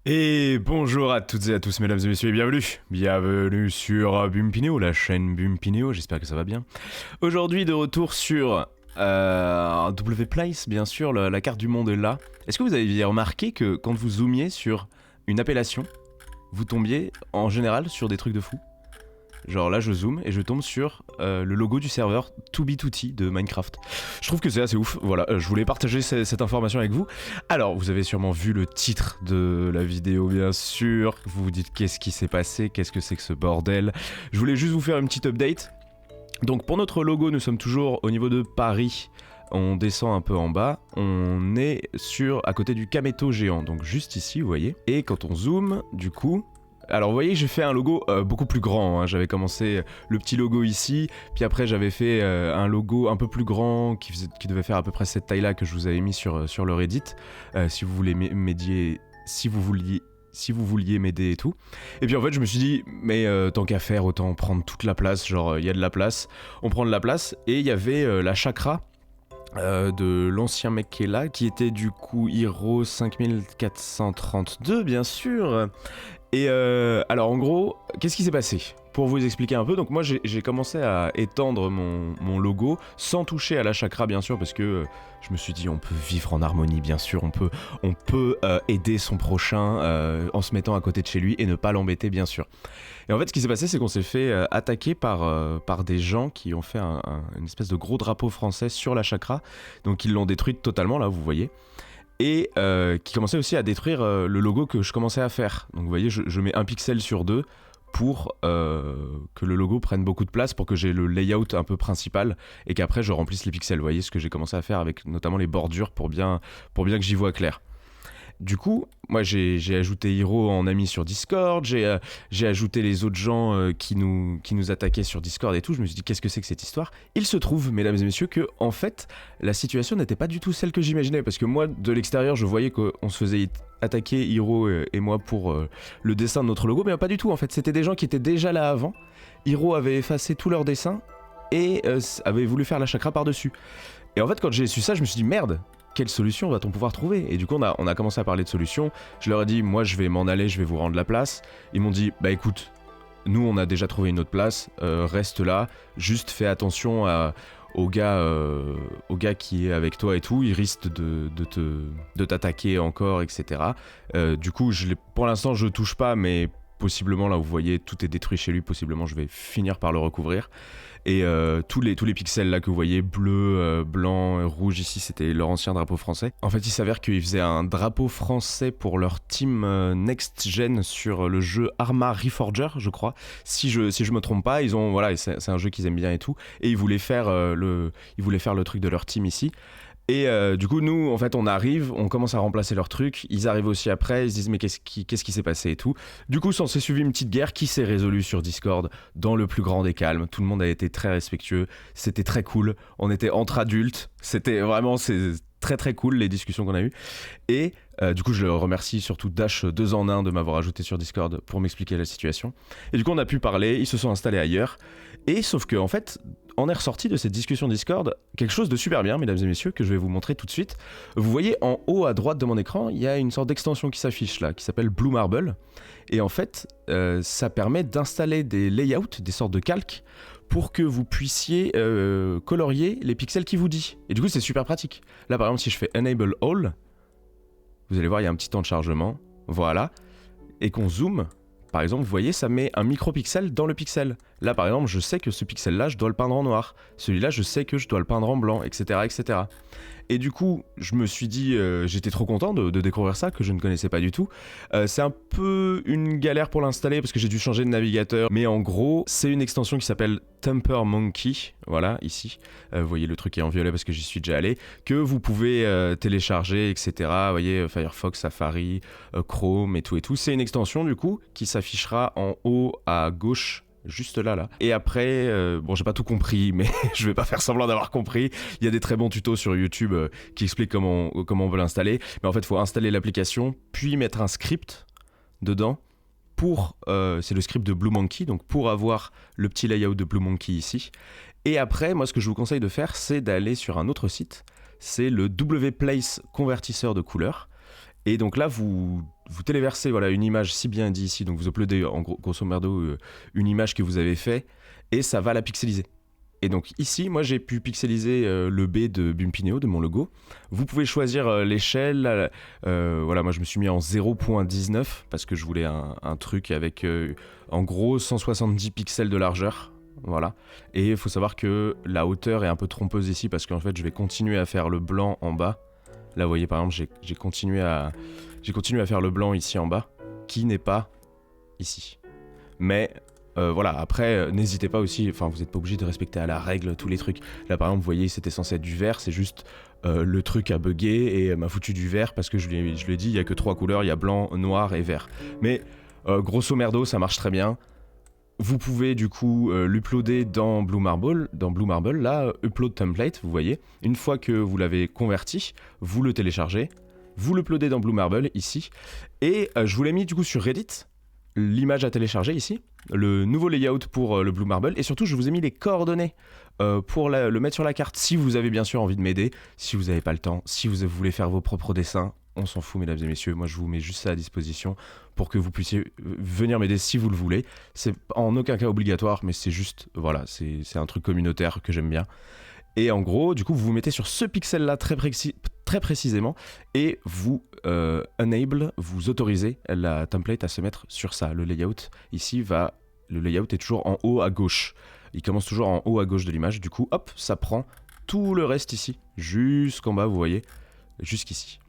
Et bonjour à toutes et à tous, mesdames et messieurs, et bienvenue sur Bumpineo, la chaîne Bumpineo, j'espère que ça va bien. Aujourd'hui, de retour sur W-Place, bien sûr, la carte du monde est là. Est-ce que vous avez remarqué que quand vous zoomiez sur une appellation, vous tombiez en général sur des trucs de fou? Genre là je zoome et je tombe sur le logo du serveur 2B2T de Minecraft. Je trouve que c'est assez ouf, voilà, je voulais partager cette information avec vous. Alors vous avez sûrement vu le titre de la vidéo bien sûr, vous vous dites qu'est-ce qui s'est passé, qu'est-ce que c'est que ce bordel. Je voulais juste vous faire une petite update. Donc pour notre logo nous sommes toujours au niveau de Paris. On descend un peu en bas, on est à côté du Kameto géant, donc juste ici vous voyez. Et quand on zoome, du coup, alors vous voyez j'ai fait un logo beaucoup plus grand, hein. J'avais commencé le petit logo ici, puis après j'avais fait un logo un peu plus grand qui devait faire à peu près cette taille là que je vous avais mis sur le Reddit, si vous voulez m'aider, si vous vouliez m'aider et tout. Et puis en fait je me suis dit mais tant qu'à faire autant prendre toute la place, genre il y a de la place, on prend de la place, et il y avait la chakra de l'ancien mec qui est là, qui était du coup Hero 5432 bien sûr. Et alors en gros, qu'est-ce qui s'est passé? Pour vous expliquer un peu, donc moi j'ai commencé à étendre mon logo sans toucher à la chakra bien sûr, parce que je me suis dit on peut vivre en harmonie bien sûr, on peut aider son prochain en se mettant à côté de chez lui et ne pas l'embêter bien sûr. Et en fait ce qui s'est passé c'est qu'on s'est fait attaquer par des gens qui ont fait une espèce de gros drapeau français sur la chakra, donc ils l'ont détruite totalement là vous voyez. Et qui commençait aussi à détruire le logo que je commençais à faire. Donc vous voyez, je mets un pixel sur deux pour que le logo prenne beaucoup de place, pour que j'ai le layout un peu principal, et qu'après je remplisse les pixels. Vous voyez ce que j'ai commencé à faire avec notamment les bordures pour bien que j'y vois clair. Du coup, moi j'ai ajouté Hiro en ami sur Discord, j'ai ajouté les autres gens qui nous attaquaient sur Discord et tout. Je me suis dit qu'est-ce que c'est que cette histoire? Il se trouve, mesdames et messieurs, que en fait la situation n'était pas du tout celle que j'imaginais, parce que moi de l'extérieur je voyais qu'on se faisait attaquer Hiro et moi pour le dessin de notre logo, mais pas du tout en fait, c'était des gens qui étaient déjà là avant. Hiro avait effacé tous leurs dessins et avait voulu faire la chakra par-dessus. Et en fait quand j'ai su ça je me suis dit merde, quelle solution va-t-on pouvoir trouver? Et du coup on a commencé à parler de solutions. Je leur ai dit moi je vais m'en aller, je vais vous rendre la place. Ils m'ont dit bah écoute, nous on a déjà trouvé une autre place, reste là, juste fais attention au gars qui est avec toi et tout, il risque de t'attaquer encore, etc. Du coup pour l'instant je touche pas, mais possiblement là vous voyez tout est détruit chez lui, possiblement je vais finir par le recouvrir. Et tous les pixels là que vous voyez, bleu, blanc, rouge ici, c'était leur ancien drapeau français. En fait il s'avère qu'ils faisaient un drapeau français pour leur team Next Gen sur le jeu Arma Reforger je crois, si je me trompe pas. Ils ont, voilà, c'est un jeu qu'ils aiment bien et tout, et ils voulaient faire le truc de leur team ici. Et du coup nous en fait on arrive, on commence à remplacer leurs trucs, ils arrivent aussi après, ils se disent mais qu'est-ce qui s'est passé et tout. Du coup s'en s'est suivi une petite guerre qui s'est résolue sur Discord dans le plus grand des calmes. Tout le monde a été très respectueux, c'était très cool, on était entre adultes, c'était vraiment, c'est très très cool les discussions qu'on a eues. Et du coup je le remercie surtout Dash 2 en 1 de m'avoir ajouté sur Discord pour m'expliquer la situation. Et du coup on a pu parler, ils se sont installés ailleurs. Et sauf que en fait on est ressorti de cette discussion Discord quelque chose de super bien, mesdames et messieurs, que je vais vous montrer tout de suite. Vous voyez en haut à droite de mon écran, il y a une sorte d'extension qui s'affiche là, qui s'appelle Blue Marble. Et en fait, ça permet d'installer des layouts, des sortes de calques, pour que vous puissiez colorier les pixels qui vous dit. Et du coup, c'est super pratique. Là, par exemple, si je fais Enable All, vous allez voir, il y a un petit temps de chargement. Voilà. Et qu'on zoome, par exemple, vous voyez, ça met un micropixel dans le pixel. Là, par exemple, je sais que ce pixel-là, je dois le peindre en noir. Celui-là, je sais que je dois le peindre en blanc, etc., etc. Et du coup, je me suis dit, j'étais trop content de découvrir ça, que je ne connaissais pas du tout. C'est un peu une galère pour l'installer, parce que j'ai dû changer de navigateur. Mais en gros, c'est une extension qui s'appelle Temper Monkey, voilà, ici. Vous voyez le truc est en violet parce que j'y suis déjà allé, que vous pouvez télécharger, etc. Vous voyez, Firefox, Safari, Chrome et tout. C'est une extension, du coup, qui s'affichera en haut à gauche, juste là. Et après, bon, j'ai pas tout compris, mais je vais pas faire semblant d'avoir compris. Il y a des très bons tutos sur YouTube qui expliquent comment on veut l'installer. Mais en fait, il faut installer l'application, puis mettre un script dedans pour... c'est le script de Blue Monkey, donc pour avoir le petit layout de Blue Monkey ici. Et après, moi, ce que je vous conseille de faire, c'est d'aller sur un autre site. C'est le W-Place convertisseur de couleurs. Et donc là, vous téléversez voilà, une image si bien dit ici, donc vous uploadez en grosso merdo une image que vous avez fait, et ça va la pixeliser. Et donc ici, moi j'ai pu pixeliser le B de Bumpineo, de mon logo. Vous pouvez choisir l'échelle. Voilà, moi je me suis mis en 0.19 parce que je voulais un truc avec en gros 170 pixels de largeur. Voilà. Et il faut savoir que la hauteur est un peu trompeuse ici parce qu'en fait je vais continuer à faire le blanc en bas. Là vous voyez par exemple j'ai continué à faire le blanc ici en bas, qui n'est pas ici. Mais voilà, après, n'hésitez pas aussi, enfin vous n'êtes pas obligé de respecter à la règle tous les trucs. Là par exemple, vous voyez, c'était censé être du vert, c'est juste le truc a bugué et m'a foutu du vert parce que je lui ai dit, il n'y a que 3 couleurs, il y a blanc, noir et vert. Mais grosso merdo, ça marche très bien. Vous pouvez du coup l'uploader dans Blue Marble, là, upload template, vous voyez. Une fois que vous l'avez converti, vous le téléchargez, vous l'uploadez dans Blue Marble ici, et je vous l'ai mis du coup sur Reddit, l'image à télécharger ici, le nouveau layout pour le Blue Marble, et surtout je vous ai mis les coordonnées pour le mettre sur la carte si vous avez bien sûr envie de m'aider, si vous n'avez pas le temps, si vous voulez faire vos propres dessins, on s'en fout mesdames et messieurs, moi je vous mets juste ça à disposition pour que vous puissiez venir m'aider si vous le voulez. C'est en aucun cas obligatoire, mais c'est juste, voilà, c'est un truc communautaire que j'aime bien. Et en gros, du coup, vous vous mettez sur ce pixel là très précisément et vous vous autorisez la template à se mettre sur ça. Le layout ici le layout est toujours en haut à gauche. Il commence toujours en haut à gauche de l'image. Du coup, hop, ça prend tout le reste ici, jusqu'en bas, vous voyez, jusqu'ici.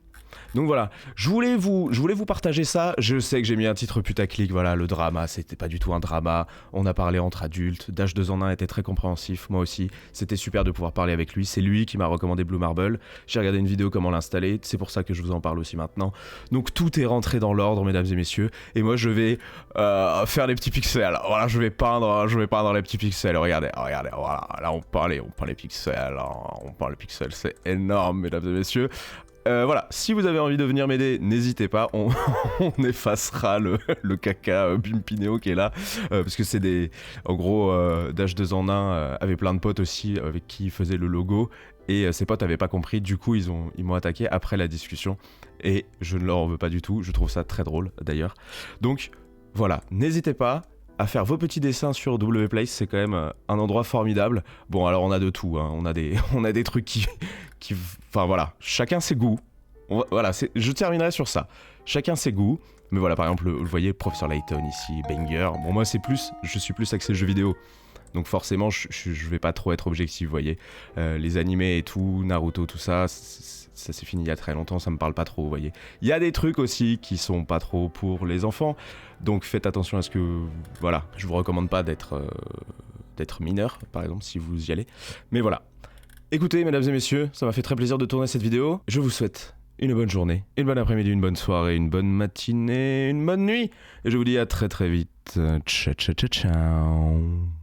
Donc voilà, je voulais vous partager ça. Je sais que j'ai mis un titre putaclic, voilà, le drama, c'était pas du tout un drama. On a parlé entre adultes, Dash 2 en 1 était très compréhensif, moi aussi. C'était super de pouvoir parler avec lui, c'est lui qui m'a recommandé Blue Marble. J'ai regardé une vidéo comment l'installer, c'est pour ça que je vous en parle aussi maintenant. Donc tout est rentré dans l'ordre, mesdames et messieurs. Et moi je vais faire les petits pixels. Voilà, je vais peindre les petits pixels. Regardez, voilà, là on peint les pixels, on peint les pixels, c'est énorme, mesdames et messieurs. Voilà, si vous avez envie de venir m'aider, n'hésitez pas, on effacera le caca Bumpineo qui est là, parce que c'est des... En gros, Dash 2 en 1 avait plein de potes aussi avec qui il faisait le logo, et ses potes avaient pas compris, du coup ils m'ont attaqué après la discussion, et je ne leur en veux pas du tout, je trouve ça très drôle d'ailleurs. Donc voilà, n'hésitez pas à faire vos petits dessins sur Wplace, c'est quand même un endroit formidable. Bon alors on a de tout, hein. on a des trucs qui... Enfin voilà, chacun ses goûts. Voilà, je terminerai sur ça. Chacun ses goûts. Mais voilà, par exemple, vous voyez, Professeur Layton ici, Banger. Bon, moi, je suis plus axé jeux vidéo. Donc forcément, je vais pas trop être objectif, vous voyez. Les animés et tout, Naruto, tout ça, ça s'est fini il y a très longtemps, ça me parle pas trop, vous voyez. Il y a des trucs aussi qui sont pas trop pour les enfants. Donc faites attention à ce que... Voilà, je vous recommande pas d'être mineur, par exemple, si vous y allez. Mais voilà. Écoutez, mesdames et messieurs, ça m'a fait très plaisir de tourner cette vidéo. Je vous souhaite une bonne journée, une bonne après-midi, une bonne soirée, une bonne matinée, une bonne nuit. Et je vous dis à très très vite. Ciao, ciao, ciao, ciao.